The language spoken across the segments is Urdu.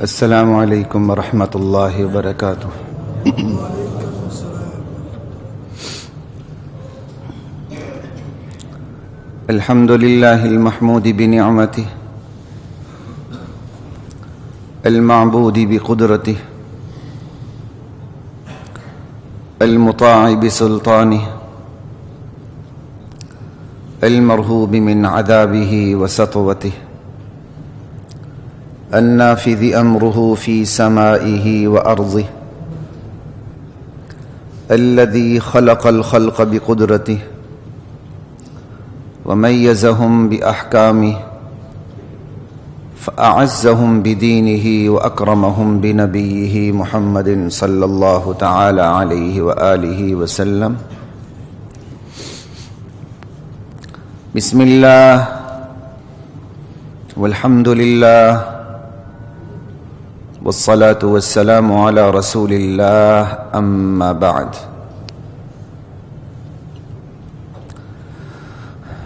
السلام علیکم ورحمۃ اللہ وبرکاتہ. الحمد للہ المحمود بنعمتہ المعبود بقدرتہ المطاع بسلطانہ المرہوب من عذابہ وسطوتہ النافذ امرہ فی سمائہ وارضہ الذی خلق الخلق بقدرتہ ومیزہم باحکامہ فأعزهم بدینہ واکرمہم بنبیہ محمد صلی اللہ تعالی علیہ وآلہ وسلم. بسم اللہ والحمد للہ والصلاة والسلام على رسول اللہ اما بعد.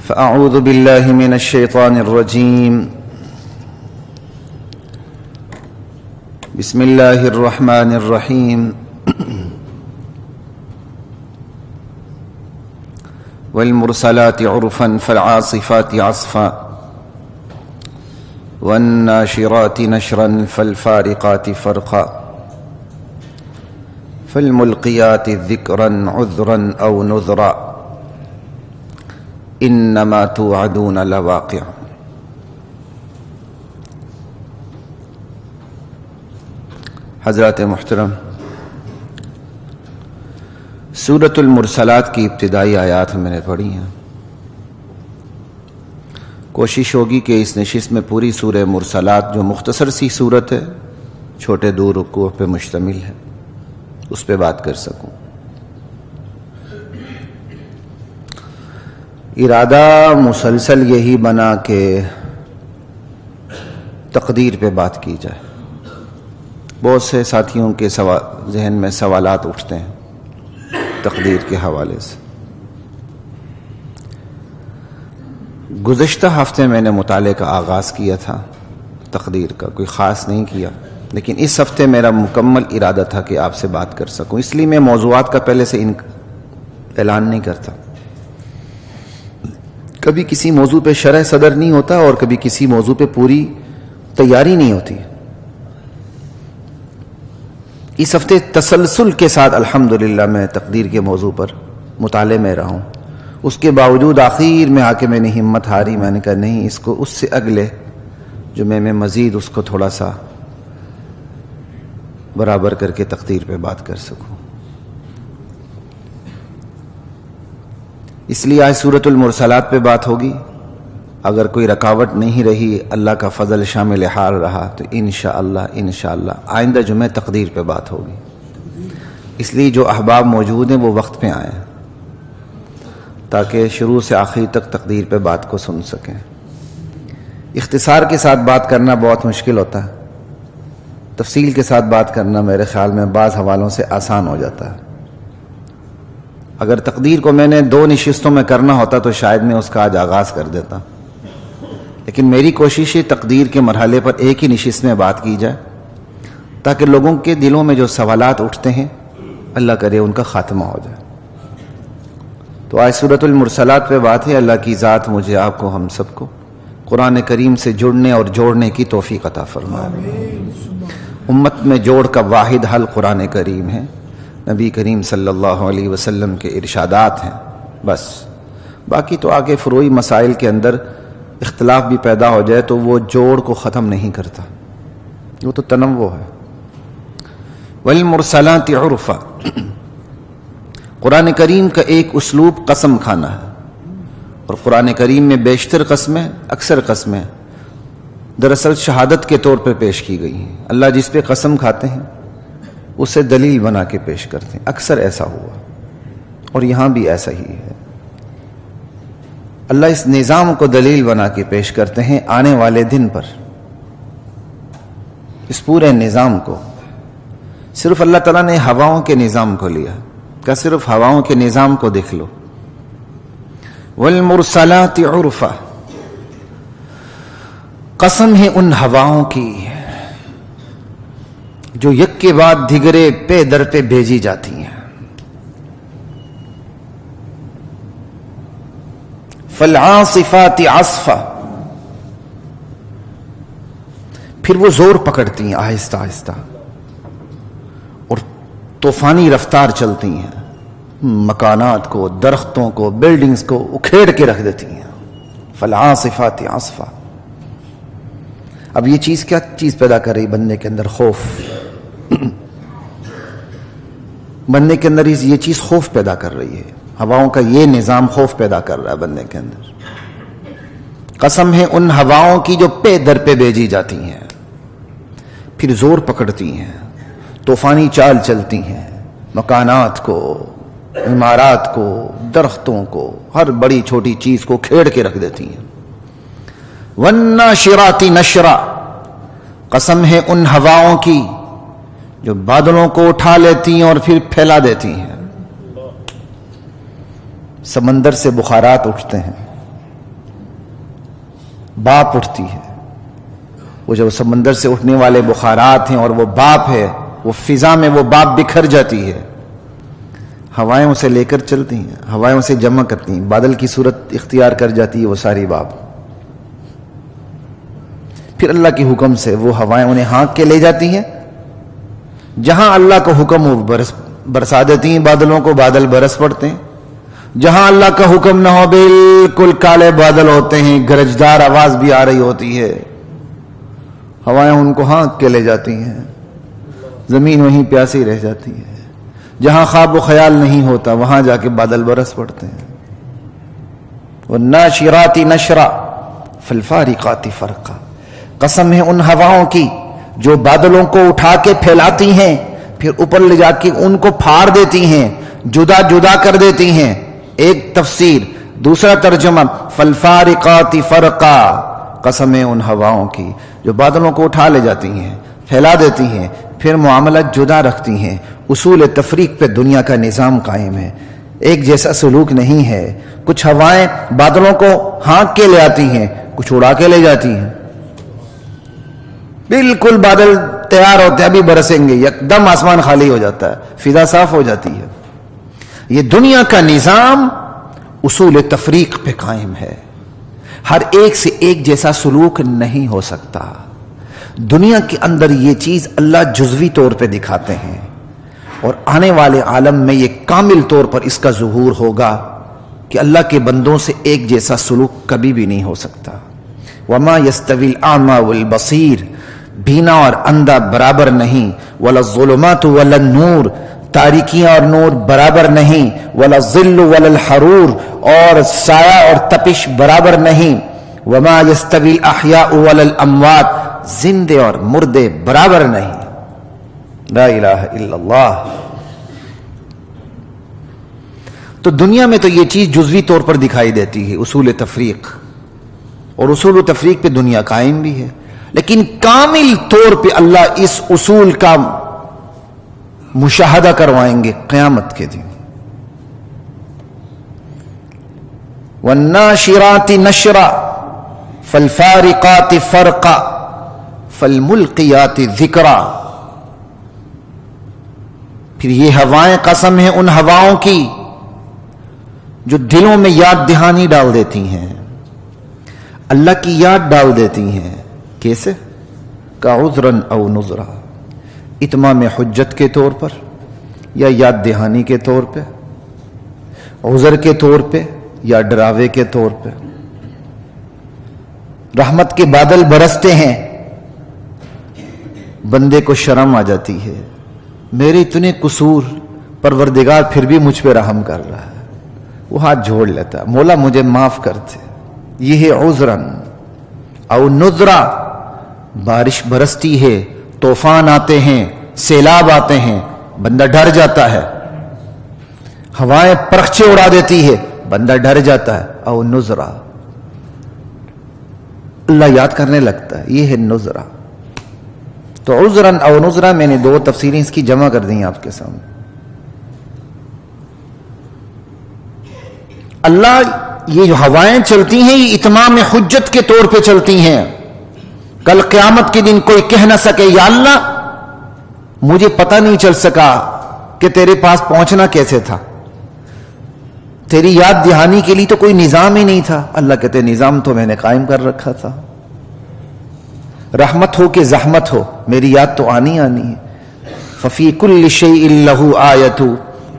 فأعوذ باللہ من الشیطان الرجیم. بسم اللہ الرحمن الرحیم. والمرسلات عرفا فالعاصفات عصفا والناشرات نشرا فالفارقات فرقا فالملقيات ذكرا عذرا أو نذرا إنما توعدون لواقع. حضرات محترم، سورۃ المرسلات کی ابتدائی آیات میں نے پڑھی ہیں. کوشش ہوگی کہ اس نشست میں پوری سورہ مرسلات جو مختصر سی صورت ہے، چھوٹے دو رکوع پہ مشتمل ہے، اس پہ بات کر سکوں. ارادہ مسلسل یہی بنا کہ تقدیر پہ بات کی جائے. بہت سے ساتھیوں کے ذہن میں سوالات اٹھتے ہیں تقدیر کے حوالے سے. گزشتہ ہفتے میں نے مطالعے کا آغاز کیا تھا تقدیر کا، کوئی خاص نہیں کیا، لیکن اس ہفتے میرا مکمل ارادہ تھا کہ آپ سے بات کر سکوں. اس لیے میں موضوعات کا پہلے سے اعلان نہیں کرتا. کبھی کسی موضوع پہ شرح صدر نہیں ہوتا اور کبھی کسی موضوع پہ پوری تیاری نہیں ہوتی. اس ہفتے تسلسل کے ساتھ الحمدللہ میں تقدیر کے موضوع پر مطالعے میں رہا ہوں. اس کے باوجود آخر میں آ کے میں نے ہمت ہاری. میں نے کہا نہیں، اس کو اس سے اگلے جو میں مزید اس کو تھوڑا سا برابر کر کے تقدیر پہ بات کر سکوں. اس لیے آج سورۃ المرسلات پہ بات ہوگی. اگر کوئی رکاوٹ نہیں رہی، اللہ کا فضل شامل حال رہا، تو انشاءاللہ آئندہ جمعہ تقدیر پہ بات ہوگی. اس لیے جو احباب موجود ہیں وہ وقت پہ آئیں تاکہ شروع سے آخر تک تقدیر پہ بات کو سن سکیں. اختصار کے ساتھ بات کرنا بہت مشکل ہوتا ہے. تفصیل کے ساتھ بات کرنا میرے خیال میں بعض حوالوں سے آسان ہو جاتا ہے. اگر تقدیر کو میں نے 2 نشستوں میں کرنا ہوتا تو شاید میں اس کا آج آغاز کر دیتا، لیکن میری کوشش ہے تقدیر کے مرحلے پر ایک ہی نشست میں بات کی جائے تاکہ لوگوں کے دلوں میں جو سوالات اٹھتے ہیں اللہ کرے ان کا خاتمہ ہو جائے. تو آج سورۃ المرسلات پہ بات ہے. اللہ کی ذات مجھے، آپ کو، ہم سب کو قرآن کریم سے جڑنے اور جوڑنے کی توفیق عطا فرمائے. امت میں جوڑ کا واحد حل قرآن کریم ہے، نبی کریم صلی اللہ علیہ وسلم کے ارشادات ہیں. بس باقی تو آگے فروعی مسائل کے اندر اختلاف بھی پیدا ہو جائے تو وہ جوڑ کو ختم نہیں کرتا، وہ تو تنوع ہے. والمرسلات عرفا، قرآن کریم کا ایک اسلوب قسم کھانا ہے. اور قرآن کریم میں بیشتر قسمیں، اکثر قسمیں دراصل شہادت کے طور پر پیش کی گئی ہیں. اللہ جس پہ قسم کھاتے ہیں اسے دلیل بنا کے پیش کرتے ہیں. اکثر ایسا ہوا اور یہاں بھی ایسا ہی ہے. اللہ اس نظام کو دلیل بنا کے پیش کرتے ہیں آنے والے دن پر. اس پورے نظام کو صرف اللہ تعالیٰ نے ہواؤں کے نظام کو لیا کہ صرف ہواؤں کے نظام کو دیکھ لو. والمرسلات عرفا، قسم ہے ان ہواؤں کی جو یک کے بعد دھگرے پہ در پہ بھیجی جاتی ہیں. فالعاصفات عصفا، پھر وہ زور پکڑتی ہیں آہستہ آہستہ اور طوفانی رفتار چلتی ہیں، مکانات کو، درختوں کو، بلڈنگز کو اکھیڑ کے رکھ دیتی ہیں. فالعاصفات عصفا. اب یہ چیز کیا چیز پیدا کر رہی بندے کے اندر؟ خوف. بندے کے اندر یہ چیز خوف پیدا کر رہی ہے. ہواؤں کا یہ نظام خوف پیدا کر رہا ہے بندے کے اندر. قسم ہے ان ہواؤں کی جو پہ در پہ بھیجی جاتی ہیں، پھر زور پکڑتی ہیں، طوفانی چال چلتی ہیں، مکانات کو، عمارات کو، درختوں کو، ہر بڑی چھوٹی چیز کو کھیڑ کے رکھ دیتی ہیں. والناشرات نشرا. قسم ہے ان ہواؤں کی جو بادلوں کو اٹھا لیتی ہیں اور پھر پھیلا دیتی ہیں. سمندر سے بخارات اٹھتے ہیں، باپ اٹھتی ہے. وہ جو سمندر سے اٹھنے والے بخارات ہیں اور وہ باپ ہے، وہ فضا میں وہ باپ بکھر جاتی ہے. ہوائیں اسے لے کر چلتی ہیں، ہوائیں اسے جمع کرتی ہیں، بادل کی صورت اختیار کر جاتی ہے وہ ساری باپ. پھر اللہ کے حکم سے وہ ہوائیں انہیں ہانک کے لے جاتی ہیں. جہاں اللہ کا حکم وہ برسا دیتی ہیں بادلوں کو، بادل برس پڑتے ہیں. جہاں اللہ کا حکم نہ ہو بالکل کالے بادل ہوتے ہیں، گرجدار آواز بھی آ رہی ہوتی ہے، ہوائیں ان کو ہانک کے لے جاتی ہیں. زمین وہیں پیاسی رہ جاتی ہے. جہاں خواب و خیال نہیں ہوتا وہاں جا کے بادل برس پڑتے ہیں. والناشرات نشرا فالفارقات فرقا. قسم ہے ان ہواؤں کی جو بادلوں کو اٹھا کے پھیلاتی ہیں، پھر اوپر لے جا کے ان کو پھاڑ دیتی ہیں، جدا جدا کر دیتی ہیں. ایک تفسیر. دوسرا ترجمہ فالفارقات فرقا. قسم ہے ان ہواؤں کی جو بادلوں کو اٹھا لے جاتی ہیں، پھیلا دیتی ہیں، پھر معاملات جدا رکھتی ہیں. اصول تفریق پہ دنیا کا نظام قائم ہے. ایک جیسا سلوک نہیں ہے. کچھ ہوائیں بادلوں کو ہانک کے لے آتی ہیں، کچھ اڑا کے لے جاتی ہیں. بالکل بادل تیار ہوتے ہیں، ابھی برسیں گے، یکدم آسمان خالی ہو جاتا ہے، فضا صاف ہو جاتی ہے. یہ دنیا کا نظام اصول تفریق پہ قائم ہے. ہر ایک سے ایک جیسا سلوک نہیں ہو سکتا. دنیا کے اندر یہ چیز اللہ جزوی طور پہ دکھاتے ہیں، اور آنے والے عالم میں یہ کامل طور پر اس کا ظہور ہوگا کہ اللہ کے بندوں سے ایک جیسا سلوک کبھی بھی نہیں ہو سکتا. وما يستوي الاعمى والبصير. بینا اور اندھا برابر نہیں. ولا الظلمات ولا النور. تاریکیاں اور نور برابر نہیں. ولا الظل ولا الحرور. اور سایہ اور تپش برابر نہیں. وما يستوي الاحياء ولا الاموات. زندے اور مردے برابر نہیں. لا الہ الا اللہ. تو دنیا میں تو یہ چیز جزوی طور پر دکھائی دیتی ہے، اصول تفریق، اور اصول تفریق پہ دنیا قائم بھی ہے. لیکن کامل طور پہ اللہ اس اصول کا مشاہدہ کروائیں گے قیامت کے دن. والناشرات نشرا فالفارقات فرقا فالملقیات ذکرا. پھر یہ ہوائیں قسم ہے ان ہواؤں کی جو دلوں میں یاد دہانی ڈال دیتی ہیں، اللہ کی یاد ڈال دیتی ہیں. کیسے؟ کا عذراً او نذرا. اتمام حجت کے طور پر، یا یاد دہانی کے طور پہ، عذر کے طور پہ، یا ڈراوے کے طور پہ. رحمت کے بادل برستے ہیں، بندے کو شرم آ جاتی ہے، میرے اتنے قصور، پروردگار پھر بھی مجھ پہ رحم کر رہا ہے. وہ ہاتھ جوڑ لیتا ہے، مولا مجھے معاف کر دے. یہ ہے عذراً او نذرا. بارش برستی ہے، طوفان آتے ہیں، سیلاب آتے ہیں، بندہ ڈر جاتا ہے. ہوائیں پرخچے اڑا دیتی ہے، بندہ ڈر جاتا ہے. او نذرا، اللہ یاد کرنے لگتا ہے. یہ ہے نذرا. تو عذراً او نذرا میں نے دو تفسیریں اس کی جمع کر دی ہیں آپ کے سامنے. اللہ یہ جو ہوائیں چلتی ہیں یہ اتمام حجت کے طور پہ چلتی ہیں. کل قیامت کے دن کوئی کہہ نہ سکے یا اللہ مجھے پتہ نہیں چل سکا کہ تیرے پاس پہنچنا کیسے تھا، تیری یاد دہانی کے لیے تو کوئی نظام ہی نہیں تھا۔ اللہ کہتے نظام تو میں نے قائم کر رکھا تھا، رحمت ہو کہ زحمت ہو میری یاد تو آنی آنی ہے۔ ففی کل شیء لہ آیۃ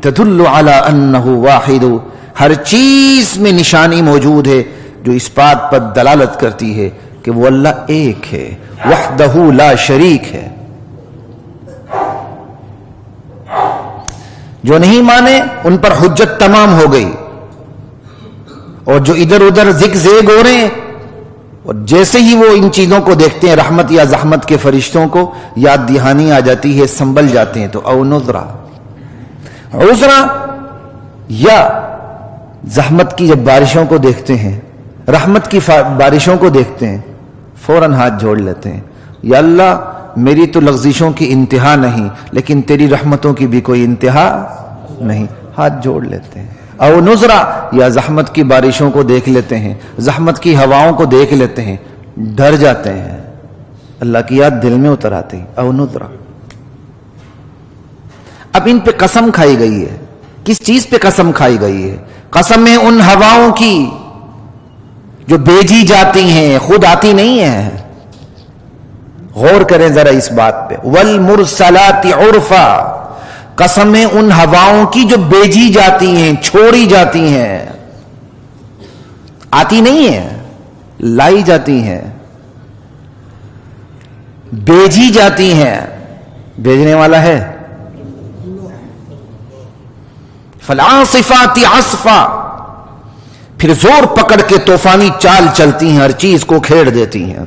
تدل علی انہ واحد، ہر چیز میں نشانی موجود ہے جو اس بات پر دلالت کرتی ہے کہ وہ اللہ ایک ہے، وحدہ لا شریک ہے۔ جو نہیں مانے ان پر حجت تمام ہو گئی، اور جو ادھر ادھر زگ زیگ ہو رہے ہیں، اور جیسے ہی وہ ان چیزوں کو دیکھتے ہیں رحمت یا زحمت کے فرشتوں کو یاد دہانی آ جاتی ہے، سنبھل جاتے ہیں۔ تو او نذرا، عذرا یا زحمت کی جب بارشوں کو دیکھتے ہیں، رحمت کی بارشوں کو دیکھتے ہیں، فوراً ہاتھ جوڑ لیتے ہیں، یا اللہ میری تو لغزشوں کی انتہا نہیں لیکن تیری رحمتوں کی بھی کوئی انتہا نہیں، ہاتھ جوڑ لیتے ہیں۔ او نذرا، یا زحمت کی بارشوں کو دیکھ لیتے ہیں، زحمت کی ہواؤں کو دیکھ لیتے ہیں، ڈر جاتے ہیں، اللہ کی یاد دل میں اتر آتی۔ او نذرا، اب ان پہ قسم کھائی گئی ہے۔ کس چیز پہ قسم کھائی گئی ہے؟ قسم ہے ان ہواؤں کی جو بھیجی جاتی ہیں، خود آتی نہیں ہیں۔ غور کریں ذرا اس بات پہ۔ والمرسلات عرفا، قسم ہے ان ہواؤں کی جو بھیجی جاتی ہیں، چھوڑی جاتی ہیں، آتی نہیں ہیں، لائی جاتی ہیں، بھیجی جاتی ہیں۔ بھیجنے والا ہے۔ فالعاصفات عصفا، پھر زور پکڑ کے طوفانی چال چلتی ہیں، ہر چیز کو کھیڑ دیتی ہیں۔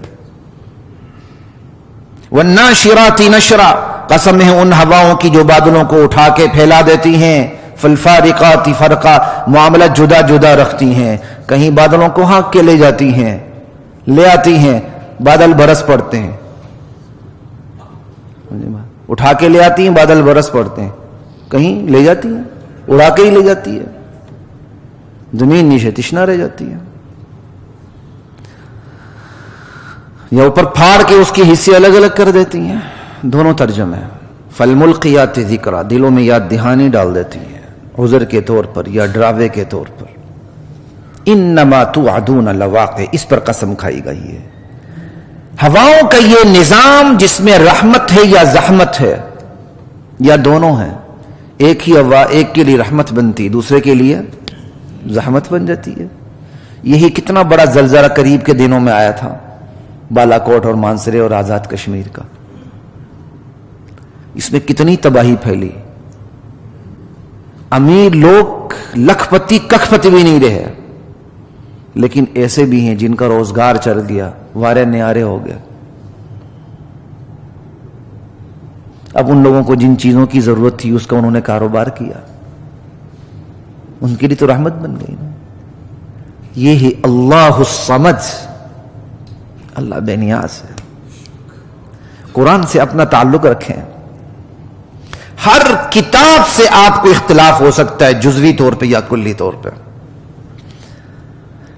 والناشرات نشرا، قسم ہے ان ہواؤں کی جو بادلوں کو اٹھا کے پھیلا دیتی ہیں۔ فالفارقات فرقا، معاملہ جدا جدا رکھتی ہیں، کہیں بادلوں کو ہانک کے لے جاتی ہیں، لے آتی ہیں، بادل برس پڑتے ہیں، اٹھا کے لے آتی ہیں، بادل برس پڑتے ہیں، کہیں لے جاتی ہیں، اڑا کے ہی لے جاتی ہے، زمین نیچے تشنا رہ جاتی ہے، یا اوپر پھاڑ کے اس کے حصے الگ الگ کر دیتی ہیں۔ دونوں ترجمے۔ فالملقیات ذکرا، دلوں میں یاد دہانی ڈال دیتی ہیں، عذر کے طور پر یا ڈراوے کے طور پر۔ انما توعدون لواقع، اس پر قسم کھائی گئی ہے۔ ہواؤں کا یہ نظام جس میں رحمت ہے یا زحمت ہے، یا دونوں ہیں، ایک ہی ہوا ایک کے لیے رحمت بنتی، دوسرے کے لیے زحمت بن جاتی ہے۔ یہی کتنا بڑا زلزلہ قریب کے دنوں میں آیا تھا، بالا کوٹ اور مانسرے اور آزاد کشمیر کا، اس میں کتنی تباہی پھیلی، امیر لوگ لکھ پتی ککھ پتی بھی نہیں رہے، لیکن ایسے بھی ہیں جن کا روزگار چل گیا، وارے نیارے ہو گئے۔ اب ان لوگوں کو جن چیزوں کی ضرورت تھی اس کا انہوں نے کاروبار کیا، ان کے لیے تو رحمت بن گئی نا۔ یہ ہے اللہ الصمد، اللہ بے نیاز ہے۔ قرآن سے اپنا تعلق رکھیں۔ ہر کتاب سے آپ کو اختلاف ہو سکتا ہے، جزوی طور پہ یا کلی طور پہ،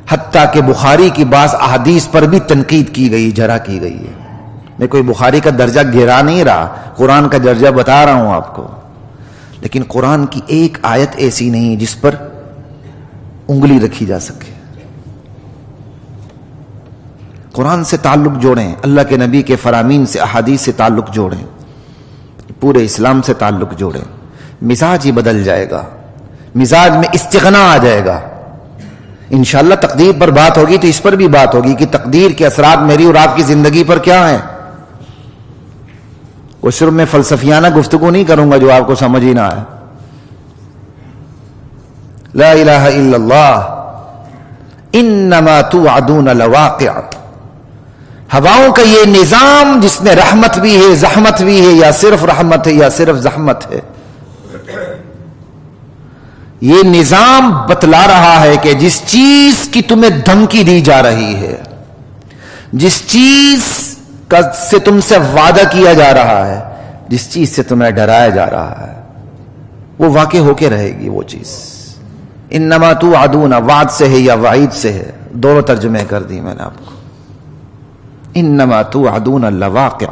حتیٰ کہ بخاری کی بعض احادیث پر بھی تنقید کی گئی، جرح کی گئی ہے۔ میں کوئی بخاری کا درجہ گرا نہیں رہا، قرآن کا درجہ بتا رہا ہوں آپ کو، لیکن قرآن کی ایک آیت ایسی نہیں جس پر انگلی رکھی جا سکے۔ قرآن سے تعلق جوڑیں، اللہ کے نبی کے فرامین سے، احادیث سے تعلق جوڑیں، پورے اسلام سے تعلق جوڑیں، مزاج ہی بدل جائے گا، مزاج میں استغنا آ جائے گا۔ انشاءاللہ تقدیر پر بات ہوگی تو اس پر بھی بات ہوگی کہ تقدیر کے اثرات میری اور آپ کی زندگی پر کیا ہیں۔ وہ صرف میں فلسفیانہ گفتگو نہیں کروں گا جو آپ کو سمجھ ہی نہ آئے۔ لا الہ الا اللہ، انما توعدون لواقع۔ ہواؤں کا یہ نظام جس میں رحمت بھی ہے، زحمت بھی ہے، یا صرف رحمت ہے یا صرف زحمت ہے، یہ نظام بتلا رہا ہے کہ جس چیز کی تمہیں دھمکی دی جا رہی ہے، جس چیز کا سے تم سے وعدہ کیا جا رہا ہے، جس چیز سے تمہیں ڈرایا جا رہا ہے، وہ واقع ہو کے رہے گی وہ چیز۔ انما توعدون، وعد سے ہے یا وعید سے ہے، دونوں ترجمے کر دی میں نے آپ کو۔ انما توعدون لواقع.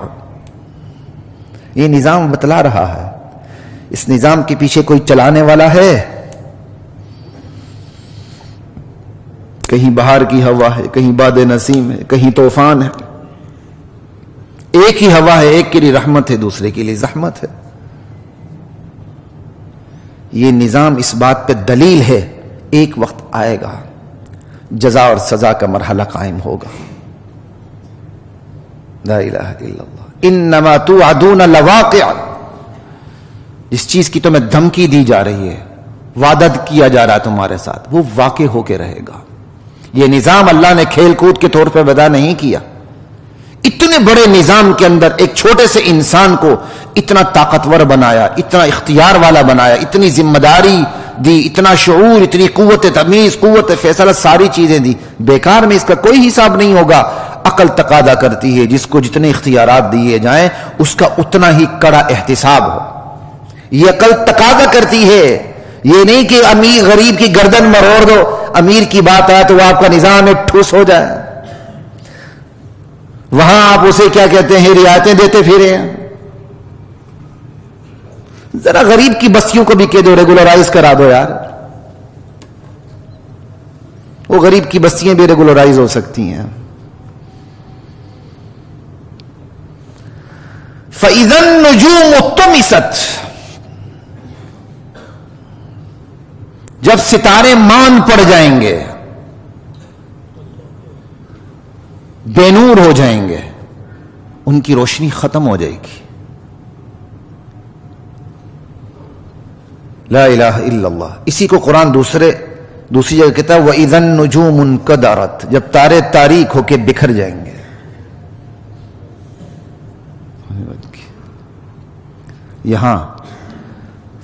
یہ نظام بتلا رہا ہے. اس نظام کے پیچھے کوئی چلانے والا ہے؟ کہیں بہار کی ہوا ہے، کہیں باد نسیم ہے، کہیں طوفان ہے. ایک ہی ہوا ہے، ایک کے لیے رحمت ہے، دوسرے کے لیے زحمت ہے. یہ نظام اس بات پہ دلیل ہے ایک وقت آئے گا جزا اور سزا کا مرحلہ قائم ہوگا. لا الہ الا اللہ. انما توعدون لواقع. جس چیز کی تمہیں دھمکی دی جا رہی ہے، وعدہ کیا جا رہا ہے تمہارے ساتھ، وہ واقع ہو کے رہے گا. یہ نظام اللہ نے کھیل کود کے طور پہ وضع نہیں کیا. اتنے بڑے نظام کے اندر ایک چھوٹے سے انسان کو اتنا طاقتور بنایا، اتنا اختیار والا بنایا، اتنی ذمہ داری دی، اتنا شعور، اتنی قوت تمیز، قوت فیصلہ، ساری چیزیں دی. بیکار میں اس کا کوئی حساب نہیں ہوگا. عقل تقاضا کرتی ہے جس کو جتنے اختیارات دیے جائیں اس کا اتنا ہی کڑا احتساب ہو. یہ عقل تقاضا کرتی ہے. یہ نہیں کہ امیر غریب کی گردن مروڑ دو، امیر کی بات آئے تو وہ آپ کا نظام ایک ٹھوس ہو جائے. وہاں آپ اسے کیا کہتے ہیں، رعایتیں دیتے پھرے ہیں. ذرا غریب کی بستیوں کو بھی کہہ دو ریگولرائز کرا دو یار. وہ غریب کی بستیاں بھی ریگولرائز ہو سکتی ہیں. فَإِذَا النُّجُومُ طُمِسَتْ. جب ستارے مان پڑ جائیں گے، بے نور ہو جائیں گے، ان کی روشنی ختم ہو جائے گی. لا الہ الا اللہ. اسی کو قرآن دوسری جگہ کہتا ہے وَإِذَا النُّجُومُ انْكَدَرَتْ. جب تارے تاریک ہو کے بکھر جائیں گے. یہاں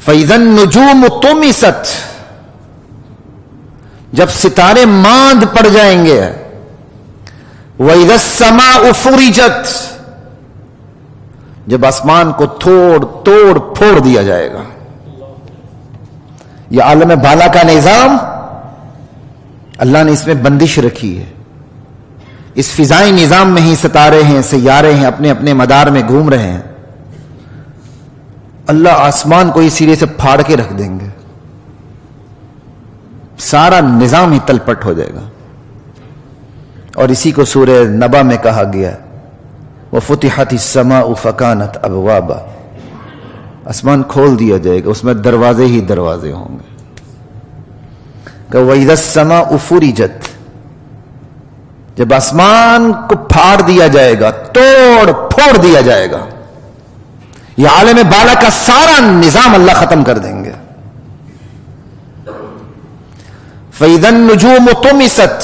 فَإِذَا النُّجُومُ طُمِسَتْ. جب ستارے ماند پڑ جائیں گے. وَإِذَا السَّمَاءُ فُرِجَتْ. جب آسمان کو توڑ پھوڑ دیا جائے گا. یہ عالم بالا کا نظام اللہ نے اس میں بندش رکھی ہے. اس فضائی نظام میں ہی ستارے ہیں، سیارے ہیں، اپنے اپنے مدار میں گھوم رہے ہیں. اللہ آسمان کو اس سرے سے پھاڑ کے رکھ دیں گے. سارا نظام ہی تلپٹ ہو جائے گا. اور اسی کو سورہ نبا میں کہا گیا وَفُتِحَتِ السَّمَاءُ فَكَانَتْ أَبْوَابًا. آسمان کھول دیا جائے گا، اس میں دروازے ہی دروازے ہوں گے. کہ وَإِذَا السَّمَاءُ فُرِجَتْ. جب آسمان کو پھاڑ دیا جائے گا، توڑ پھوڑ دیا جائے گا. یہ عالم بالا کا سارا نظام اللہ ختم کر دیں گے. فَإِذَا النُّجُومُ طُمِسَتْ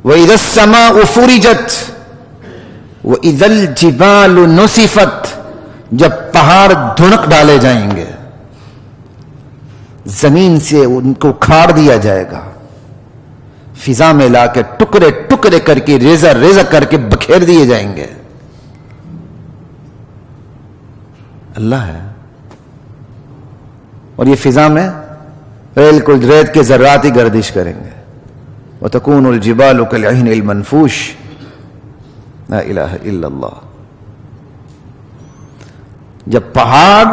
وَإِذَا السَّمَاءُ فُرِجَتْ وَإِذَا الْجِبَالُ نُسِفَتْ. جب پہاڑ دھنک ڈالے جائیں گے، زمین سے ان کو کھاڑ دیا جائے گا، فضا میں لا کے ٹکڑے ٹکڑے کر کے ریزہ ریزہ کر کے بکھیر دیے جائیں گے. اللہ ہے. اور یہ فضا میں بالکل ریت کے ذرات ہی گردش کریں گے. وَتَكُونُ الْجِبَالُ كَالْعِهْنِ الْمَنْفُوشِ. لا الہ الا اللہ. جب پہاڑ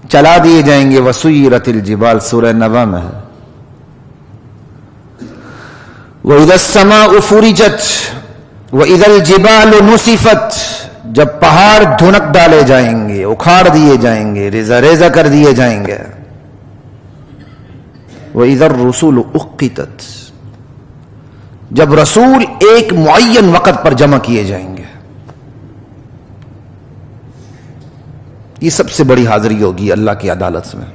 چلا دیے جائیں گے وَسُيِّرَتِ الْجِبَالُ سورہ نبا میں ہے. وَإِذَا السَّمَاءُ فُرِجَتْ وَإِذَا الْجِبَالُ نُسِفَتْ. جب پہاڑ دھنک ڈالے جائیں گے، اکھاڑ دیے جائیں گے، ریزہ ریزہ کر دیے جائیں گے. وَإِذَا الرُّسُلُ أُقِّتَتْ. جب رسول ایک معین وقت پر جمع کیے جائیں گے. یہ سب سے بڑی حاضری ہوگی اللہ کی عدالت میں،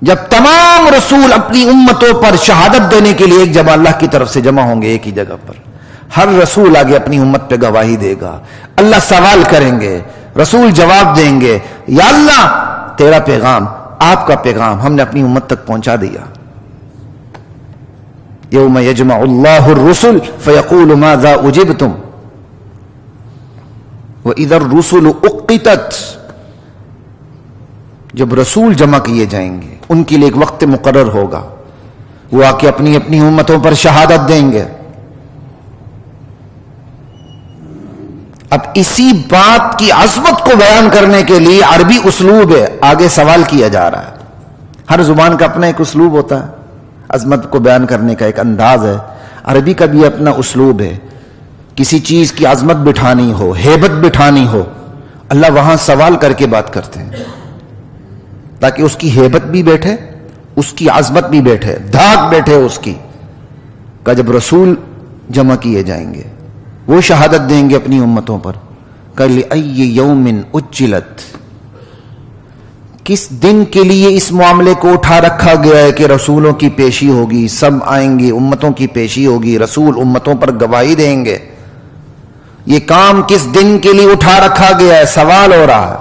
جب تمام رسول اپنی امتوں پر شہادت دینے کے لیے ایک جگہ اللہ کی طرف سے جمع ہوں گے. ایک ہی جگہ پر ہر رسول آگے اپنی امت پہ گواہی دے گا. اللہ سوال کریں گے، رسول جواب دیں گے یا اللہ تیرا پیغام، آپ کا پیغام ہم نے اپنی امت تک پہنچا دیا. یوم یجمع اللہ الرسل فیقول ماذا اجبتم وَإِذَا الرُّسُلُ أُقِّتَتْ. جب رسول جمع کیے جائیں گے، ان کے لیے ایک وقت مقرر ہوگا، وہ آ کے اپنی اپنی امتوں پر شہادت دیں گے. اب اسی بات کی عظمت کو بیان کرنے کے لیے عربی اسلوب ہے، آگے سوال کیا جا رہا ہے. ہر زبان کا اپنا ایک اسلوب ہوتا ہے، عظمت کو بیان کرنے کا ایک انداز ہے. عربی کا بھی اپنا اسلوب ہے. کسی چیز کی عظمت بٹھانی ہو، ہیبت بٹھانی ہو، اللہ وہاں سوال کر کے بات کرتے ہیں تاکہ اس کی ہیبت بھی بیٹھے، اس کی عظمت بھی بیٹھے، دھاک بیٹھے اس کی. کہ جب رسول جمع کیے جائیں گے وہ شہادت دیں گے اپنی امتوں پر کہ لِأَيِّ يَوْمٍ اُجِّلَتْ، کس دن کے لیے اس معاملے کو اٹھا رکھا گیا ہے کہ رسولوں کی پیشی ہوگی، سب آئیں گے، امتوں کی پیشی ہوگی، رسول امتوں پر گواہی دیں گے. یہ کام کس دن کے لیے اٹھا رکھا گیا ہے؟ سوال ہو رہا ہے.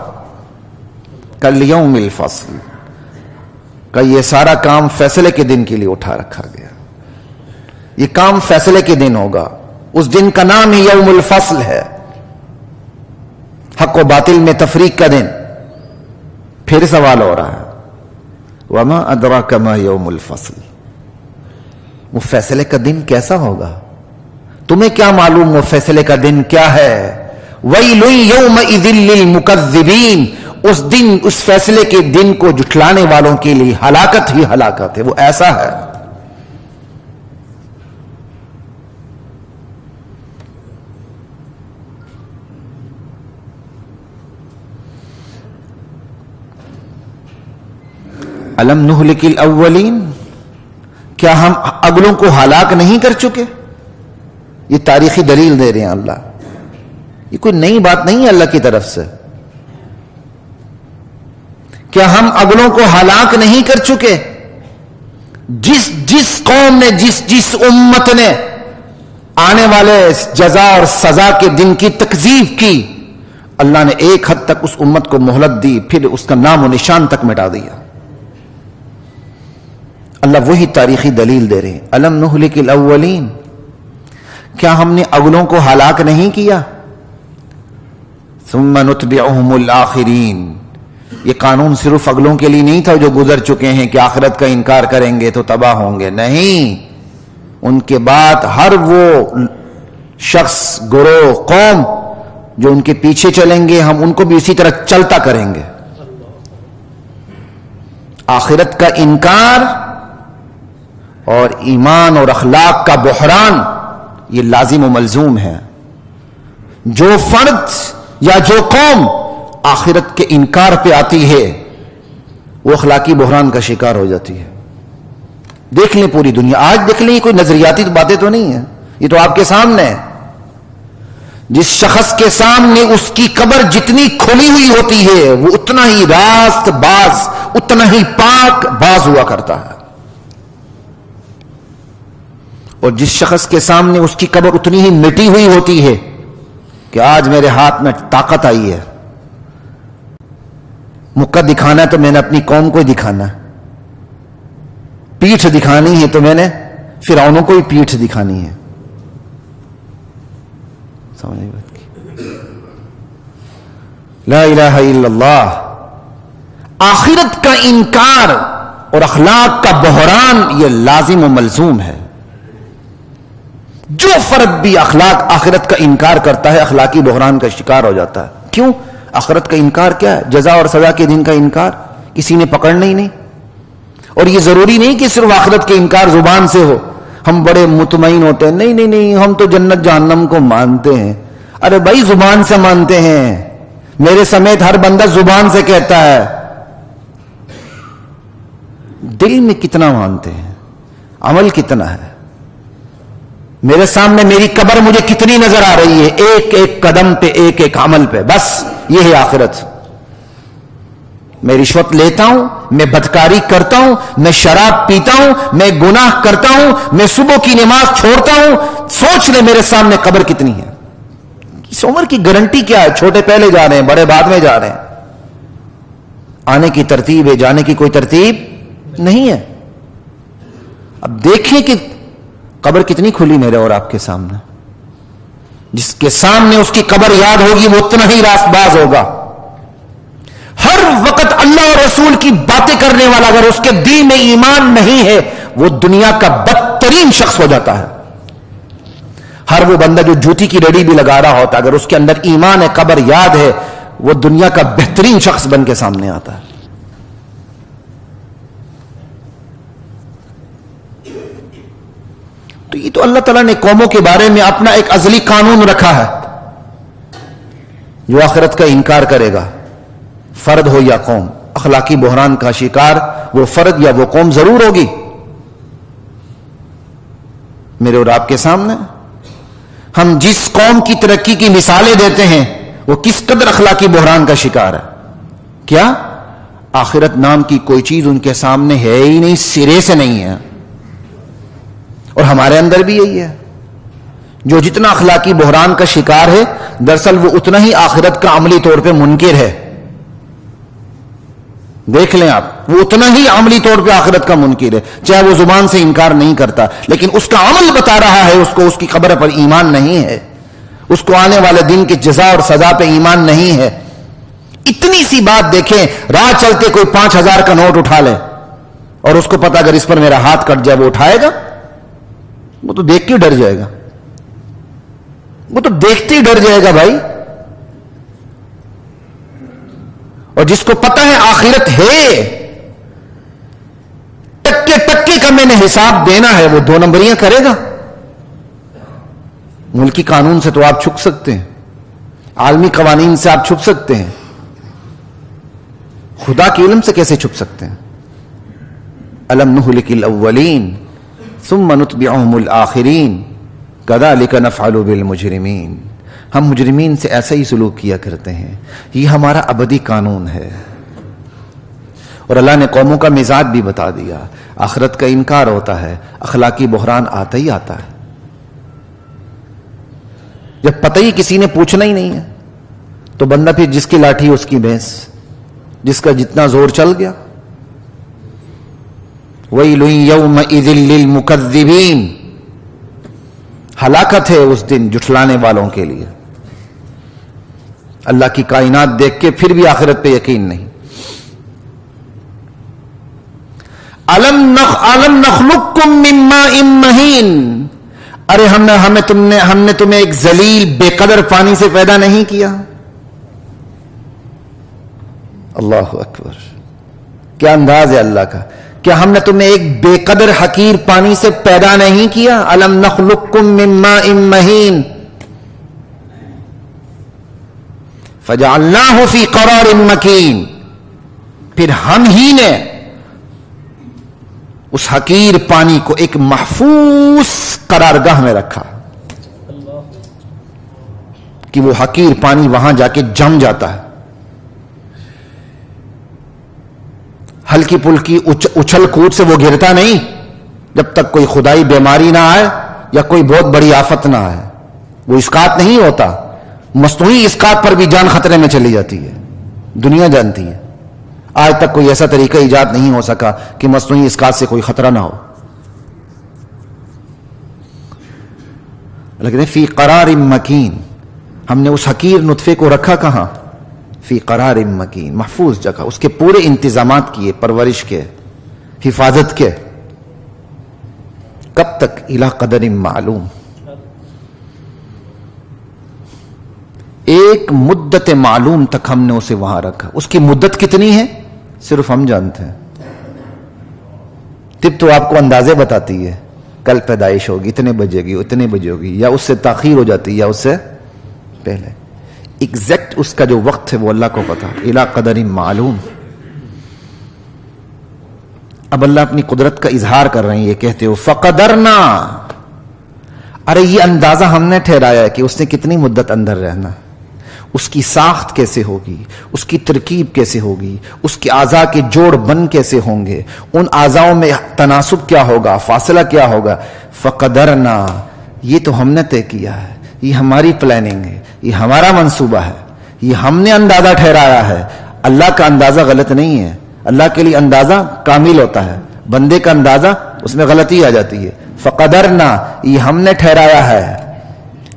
کَالْيَوْمِ الْفَصْلِ، کہ یہ سارا کام فیصلے کے دن کے لیے اٹھا رکھا گیا. یہ کام فیصلے کے دن ہوگا. اس دن کا نام ہی یوم الفصل ہے، حق و باطل میں تفریق کا دن. پھر سوال ہو رہا ہے وَمَا أَدْرَاكَ مَا يَوْمُ الْفَصْلِ، وہ فیصلے کا دن کیسا ہوگا؟ تمہیں کیا معلوم وہ فیصلے کا دن کیا ہے؟ وَيْلٌ يَوْمَئِذٍ لِّلْمُكَذِّبِينَ، اس دن، اس فیصلے کے دن کو جھٹلانے والوں کے لیے ہلاکت ہی ہلاکت ہے. وہ ایسا ہے. الم نہلک الاولین، کیا ہم اگلوں کو ہلاک نہیں کر چکے؟ یہ تاریخی دلیل دے رہے ہیں اللہ. یہ کوئی نئی بات نہیں ہے اللہ کی طرف سے. کیا ہم اگلوں کو ہلاک نہیں کر چکے؟ جس قوم نے، جس امت نے آنے والے جزا اور سزا کے دن کی تکذیب کی، اللہ نے ایک حد تک اس امت کو مہلت دی، پھر اس کا نام و نشان تک مٹا دیا. اللہ وہی تاریخی دلیل دے رہے ہیں. الم نہلک الاولین، کیا ہم نے اگلوں کو ہلاک نہیں کیا؟ ثم نتبعهم الاخرین، یہ قانون صرف اگلوں کے لیے نہیں تھا جو گزر چکے ہیں کہ آخرت کا انکار کریں گے تو تباہ ہوں گے. نہیں، ان کے بعد ہر وہ شخص، گروہ، قوم جو ان کے پیچھے چلیں گے، ہم ان کو بھی اسی طرح چلتا کریں گے. آخرت کا انکار اور ایمان اور اخلاق کا بحران یہ لازم و ملزوم ہے. جو فرد یا جو قوم آخرت کے انکار پہ آتی ہے وہ اخلاقی بحران کا شکار ہو جاتی ہے. دیکھ لیں پوری دنیا، آج دیکھ لیں، یہ کوئی نظریاتی باتیں تو نہیں ہیں، یہ تو آپ کے سامنے ہے. جس شخص کے سامنے اس کی قبر جتنی کھلی ہوئی ہوتی ہے وہ اتنا ہی راست باز، اتنا ہی پاک باز ہوا کرتا ہے. اور جس شخص کے سامنے اس کی قبر اتنی ہی مٹی ہوئی ہوتی ہے کہ آج میرے ہاتھ میں طاقت آئی ہے، مکہ دکھانا ہے تو میں نے اپنی قوم کو ہی دکھانا ہے، پیٹھ دکھانی ہے تو میں نے فرعونوں کو ہی پیٹھ دکھانی ہے. سمجھ نہیں بات کی؟ لا الہ الا اللہ. آخرت کا انکار اور اخلاق کا بحران یہ لازم و ملزوم ہے. جو فرد بھی آخرت کا انکار کرتا ہے اخلاقی بحران کا شکار ہو جاتا ہے. کیوں؟ آخرت کا انکار کیا ہے؟ جزا اور سزا کے دن کا انکار کسی نے پکڑنا ہی نہیں. اور یہ ضروری نہیں کہ صرف آخرت کے انکار زبان سے ہو. ہم بڑے مطمئن ہوتے ہیں، نہیں نہیں نہیں ہم تو جنت جہنم کو مانتے ہیں. ارے بھائی زبان سے مانتے ہیں، میرے سمیت ہر بندہ زبان سے کہتا ہے، دل میں کتنا مانتے ہیں؟ عمل کتنا ہے؟ میرے سامنے میری قبر مجھے کتنی نظر آ رہی ہے؟ ایک ایک قدم پہ، ایک ایک عمل پہ. بس یہ ہے آخرت. میں رشوت لیتا ہوں، میں بدکاری کرتا ہوں، میں شراب پیتا ہوں، میں گناہ کرتا ہوں، میں صبح کی نماز چھوڑتا ہوں. سوچ لیں میرے سامنے قبر کتنی ہے. اس عمر کی گارنٹی کیا ہے؟ چھوٹے پہلے جا رہے ہیں، بڑے بعد میں جا رہے ہیں. آنے کی ترتیب ہے، جانے کی کوئی ترتیب نہیں ہے. اب دیکھیں کہ قبر کتنی کھلی میرے اور آپ کے سامنے. جس کے سامنے اس کی قبر یاد ہوگی وہ اتنا ہی راست باز ہوگا. ہر وقت اللہ اور رسول کی باتیں کرنے والا اگر اس کے دل میں ایمان نہیں ہے وہ دنیا کا بدترین شخص ہو جاتا ہے. ہر وہ بندہ جو جوتی کی ریڑھی بھی لگا رہا ہوتا، اگر اس کے اندر ایمان ہے، قبر یاد ہے، وہ دنیا کا بہترین شخص بن کے سامنے آتا ہے. تو یہ تو اللہ تعالیٰ نے قوموں کے بارے میں اپنا ایک ازلی قانون رکھا ہے. جو آخرت کا انکار کرے گا، فرد ہو یا قوم، اخلاقی بحران کا شکار وہ فرد یا وہ قوم ضرور ہوگی. میرے اور آپ کے سامنے ہم جس قوم کی ترقی کی مثالیں دیتے ہیں وہ کس قدر اخلاقی بحران کا شکار ہے. کیا آخرت نام کی کوئی چیز ان کے سامنے ہے ہی نہیں، سرے سے نہیں ہے. اور ہمارے اندر بھی یہی ہے. جو جتنا اخلاقی بحران کا شکار ہے، دراصل وہ اتنا ہی آخرت کا عملی طور پہ منکر ہے. دیکھ لیں آپ، وہ اتنا ہی عملی طور پہ آخرت کا منکر ہے، چاہے وہ زبان سے انکار نہیں کرتا، لیکن اس کا عمل بتا رہا ہے اس کو اس کی قبر پر ایمان نہیں ہے، اس کو آنے والے دن کے جزا اور سزا پہ ایمان نہیں ہے. اتنی سی بات دیکھیں، راہ چلتے کوئی 5,000 کا نوٹ اٹھا لے اور اس کو پتا اگر اس پر میرا ہاتھ کٹ جائے وہ اٹھائے گا؟ وہ تو دیکھ کے ڈر جائے گا، وہ تو دیکھتے ہی ڈر جائے گا بھائی. اور جس کو پتہ ہے آخرت ہے، ٹکے ٹکے کا میں نے حساب دینا ہے، وہ 2 نمبریاں کرے گا. ملکی قانون سے تو آپ چھپ سکتے ہیں، عالمی قوانین سے آپ چھپ سکتے ہیں، خدا کے علم سے کیسے چھپ سکتے ہیں؟ الم نہلک الاولین ثم نتبعهم الآخرین کذالک نفعل بالمجرمین. ہم مجرمین سے ایسا ہی سلوک کیا کرتے ہیں، یہ ہمارا ابدی قانون ہے. اور اللہ نے قوموں کا مزاج بھی بتا دیا. آخرت کا انکار ہوتا ہے، اخلاقی بحران آتا ہی آتا ہے. جب پتہ ہی کسی نے پوچھنا ہی نہیں ہے تو بندہ پھر جس کی لاٹھی اس کی بھینس، جس کا جتنا زور چل گیا. وَيْلٌ يَوْمَئِذٍ لِّلْمُكَذِّبِينَ. ہلاکت ہے اس دن جھٹلانے والوں کے لیے. اللہ کی کائنات دیکھ کے پھر بھی آخرت پہ یقین نہیں. أَلَمْ نَخْلُقكُّم مِّن مَّاءٍ مَّهِينٍ. ارے ہم نے تمہیں ایک ذلیل بے قدر پانی سے پیدا نہیں کیا. اللہ اکبر، کیا انداز ہے اللہ کا. کیا ہم نے تمہیں ایک بے قدر حقیر پانی سے پیدا نہیں کیا؟ الم نخلقکم من ماء مہین فجعلناہ فی قرار مکین. پھر ہم ہی نے اس حقیر پانی کو ایک محفوظ قرارگاہ میں رکھا کہ وہ حقیر پانی وہاں جا کے جم جاتا ہے. ہلکی پلکی اچھل کود سے وہ گرتا نہیں جب تک کوئی خدائی بیماری نہ آئے یا کوئی بہت بڑی آفت نہ آئے. وہ اسقاط نہیں ہوتا. مصنوعی اسقاط پر بھی جان خطرے میں چلی جاتی ہے، دنیا جانتی ہے. آج تک کوئی ایسا طریقہ ایجاد نہیں ہو سکا کہ مصنوعی اسقاط سے کوئی خطرہ نہ ہو. لیکن فی قرار مکین، ہم نے اس حقیر نطفے کو رکھا کہاں؟ فی قرار مکین، محفوظ جگہ. اس کے پورے انتظامات کیے، پرورش کے، حفاظت کے. کب تک؟ الی قدر معلوم. ایک مدت معلوم تک ہم نے اسے وہاں رکھا. اس کی مدت کتنی ہے صرف ہم جانتے ہیں. طب تو آپ کو اندازے بتاتی ہے، کل پیدائش ہوگی، اتنے بجے گی، اتنے بجے ہوگی، یا اس سے تاخیر ہو جاتی ہے یا اس سے پہلے. ایگزیکٹ اس کا جو وقت ہے وہ اللہ کو پتا. الی قدر معلوم. اب اللہ اپنی قدرت کا اظہار کر رہے ہیں، یہ کہتے ہو فقدرنا. ارے یہ اندازہ ہم نے ٹھہرایا ہے کہ اس نے کتنی مدت اندر رہنا، اس کی ساخت کیسے ہوگی، اس کی ترکیب کیسے ہوگی، اس کے اعضاء کے جوڑ بن کیسے ہوں گے، ان اعضاؤں میں تناسب کیا ہوگا، فاصلہ کیا ہوگا. فقدرنا، یہ تو ہم نے طے کیا ہے، یہ ہماری پلاننگ ہے، یہ ہمارا منصوبہ ہے، یہ ہم نے اندازہ ٹھہرایا ہے. اللہ کا اندازہ غلط نہیں ہے. اللہ کے لیے اندازہ کامل ہوتا ہے، بندے کا اندازہ اس میں غلطی آ جاتی ہے. فقدرنا، یہ ہم نے ٹھہرایا ہے،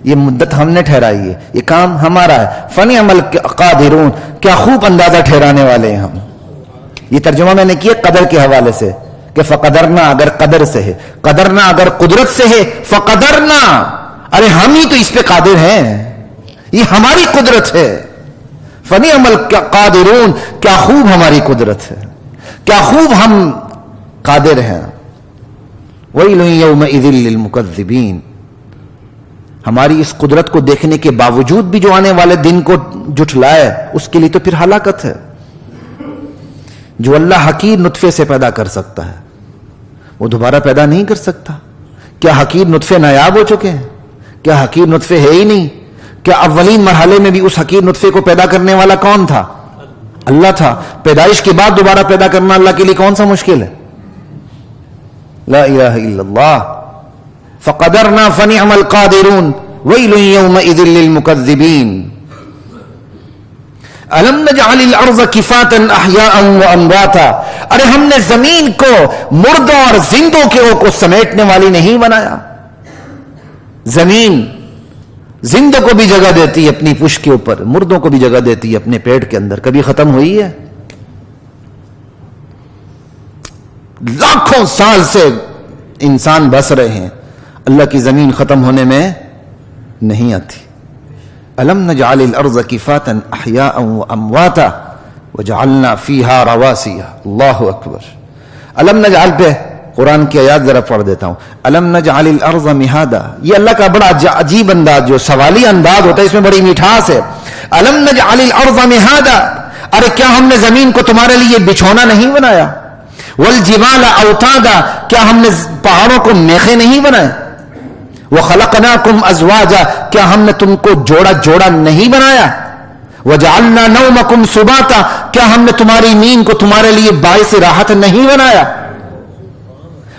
یہ مدت ہم نے ٹھہرائی ہے، یہ کام ہمارا ہے. فنعم القادرون، کیا خوب اندازہ ٹھہرانے والے ہیں ہم. یہ ترجمہ میں نے کیا قدر کے حوالے سے کہ فقدرنا اگر قدر سے ہے، قدرنا اگر قدرت سے ہے، فقدرنا ارے ہم ہی تو اس پہ قادر ہیں، یہ ہماری قدرت ہے. فنعم القادرون، کیا خوب ہماری قدرت ہے، کیا خوب ہم قادر ہیں. ویل یومئذ للمکذبین، ہماری اس قدرت کو دیکھنے کے باوجود بھی جو آنے والے دن کو جھٹلائے اس کے لیے تو پھر ہلاکت ہے. جو اللہ حقیر نطفے سے پیدا کر سکتا ہے وہ دوبارہ پیدا نہیں کر سکتا. کیا حقیر نطفے نایاب ہو چکے ہیں؟ کیا حقیر نطفے ہے ہی نہیں؟ کیا اولین مرحلے میں بھی اس حقیر نطفے کو پیدا کرنے والا کون تھا؟ اللہ تھا. پیدائش کے بعد دوبارہ پیدا کرنا اللہ کے لیے کون سا مشکل ہے؟ لا الہ الا اللہ. فقدرنا فنعم القادرون ویل یومئذ للمکذبین. الم نجعل الارض کفاتا احیاء وامواتا، ارے ہم نے زمین کو مردوں اور زندوں کو سمیٹنے والی نہیں بنایا. زمین زندوں کو بھی جگہ دیتی ہے اپنی پشت کے اوپر، مردوں کو بھی جگہ دیتی ہے اپنے پیٹ کے اندر. کبھی ختم ہوئی ہے؟ لاکھوں سال سے انسان بس رہے ہیں، اللہ کی زمین ختم ہونے میں نہیں آتی. الم نجعل الارض کفاتا احیاء وامواتا وجعلنا فیہا رواسی. اللہ اکبر. الم نجعل پہ قرآن کی آیات ذرا پڑھ دیتا ہوں. الم نجعل الارض مہادا، یہ اللہ کا بڑا عجیب انداز، جو سوالی انداز ہوتا ہے اس میں بڑی مٹھاس ہے. الم نجعل الارض مہادا، ارے کیا ہم نے زمین کو تمہارے لیے بچھونا نہیں بنایا؟ والجبال اوتادا، کیا ہم نے پہاڑوں کو میخیں نہیں بنائے؟ وخلقناکم ازواجا، کیا ہم نے تم کو جوڑا جوڑا نہیں بنایا؟ وجعلنا نومکم سباتا، کیا ہم نے تمہاری نیند کو تمہارے لیے باعث راحت نہیں بنایا؟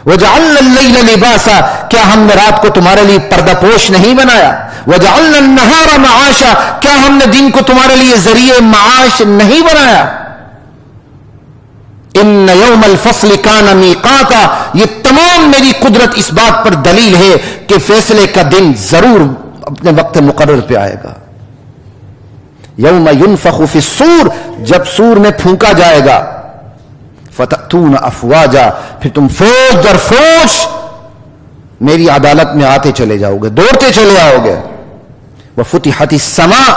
وجعلنا اللیل لباسا، کیا ہم نے رات کو تمہارے لیے پردہ پوش نہیں بنایا؟ وجعلنا النہار معاشا، کیا ہم نے دن کو تمہارے لیے ذریعہ معاش نہیں بنایا؟ ان یوم الفصل کان میقاتا، یہ تمام میری قدرت اس بات پر دلیل ہے کہ فیصلے کا دن ضرور اپنے وقت مقرر پہ آئے گا. یوم ینفخ فی الصور، جب سور میں پھونکا جائے گا. فتأتون افواجا، پھر تم فوج در فوج میری عدالت میں آتے چلے جاؤ گے، دوڑتے چلے آؤ گے. وفتحت السماء،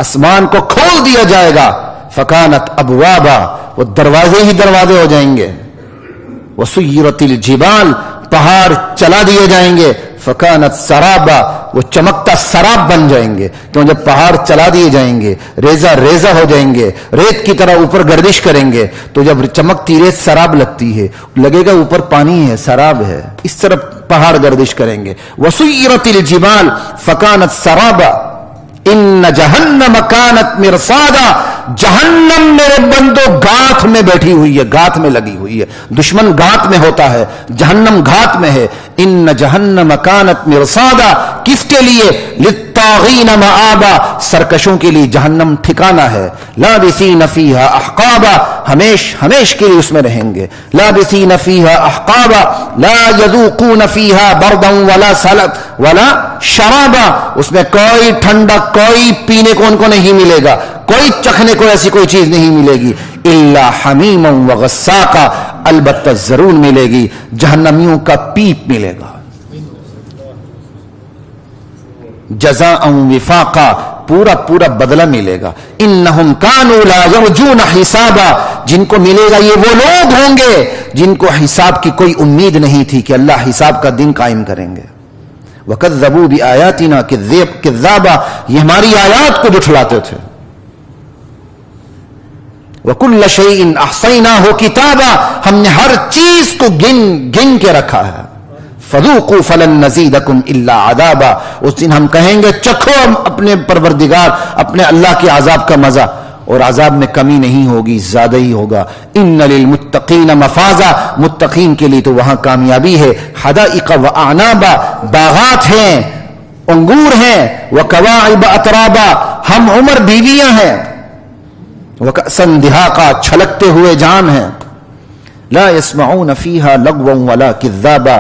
آسمان کو کھول دیا جائے گا. فکانت ابوابا، وہ دروازے ہی دروازے ہو جائیں گے. وسیرت الجبال، پہاڑ چلا دیے جائیں گے. فکانت سرابا، وہ چمکتا سراب بن جائیں گے. کیوں؟ جب پہاڑ چلا دیے جائیں گے ریزہ ریزہ ہو جائیں گے، ریت کی طرح اوپر گردش کریں گے، تو جب چمکتی ریت سراب لگتی ہے لگے گا اوپر پانی ہے، سراب ہے، اس طرح پہاڑ گردش کریں گے. وسیرت الجبال فکانت سرابا ان جہنم کانت مرصادا، جہنم میرے بندو گاتھ میں بیٹھی ہوئی ہے، گاتھ میں لگی ہوئی ہے. دشمن گاتھ میں ہوتا ہے، جہنم گاتھ میں ہے. ان جہنم کانت مرصادا، کس کے لیے؟ للطاغین مآبا، سرکشوں کے لیے جہنم ٹھکانہ ہے. لابثین فیہا احقابا، ہمیش کے لیے اس میں رہیں گے. لابثین فیہا احقابا لا یذوقون فیہا بردا ولا شرابا، اس میں کوئی ٹھنڈا، کوئی پینے کو ان کو نہیں ملے گا، کوئی چکھنے کو ایسی کوئی چیز نہیں ملے گی. الا حمیما وغساقا، البتہ ضرور ملے گی جہنمیوں کا پیپ ملے گا. جزاء وفاقا، پورا بدلہ ملے گا. انہم کانوا لا یرجون حسابا، جن کو ملے گا یہ وہ لوگ ہوں گے جن کو حساب کی کوئی امید نہیں تھی کہ اللہ حساب کا دن قائم کریں گے. وَكَذَّبُوا بِآيَاتِنَا كِذَّابًا، یہ ہماری آیات کو جھٹلاتے تھے. وَكُلَّ شَيْءٍ أَحْصَيْنَاهُ كِتَابًا، ہم نے ہر چیز کو گن کے رکھا ہے. فَذُوقُوا فَلَن نَّزِيدَكُمْ إِلَّا عَذَابًا، اس دن ہم کہیں گے چکھو اپنے پروردگار، اپنے اللہ کے عذاب کا مزہ، اور عذاب میں کمی نہیں ہوگی، زیادہ ہی ہوگا. ان للمتقین مفازا، متقین کے لیے تو وہاں کامیابی ہے. حدائق واعنابا، باغات ہیں، انگور ہیں. وکواعب اترابا، ہم عمر بیویاں ہیں. وکأسا دہاقا، چھلکتے ہوئے جام ہیں. لا يسمعون فيها لغوا ولا كذابا،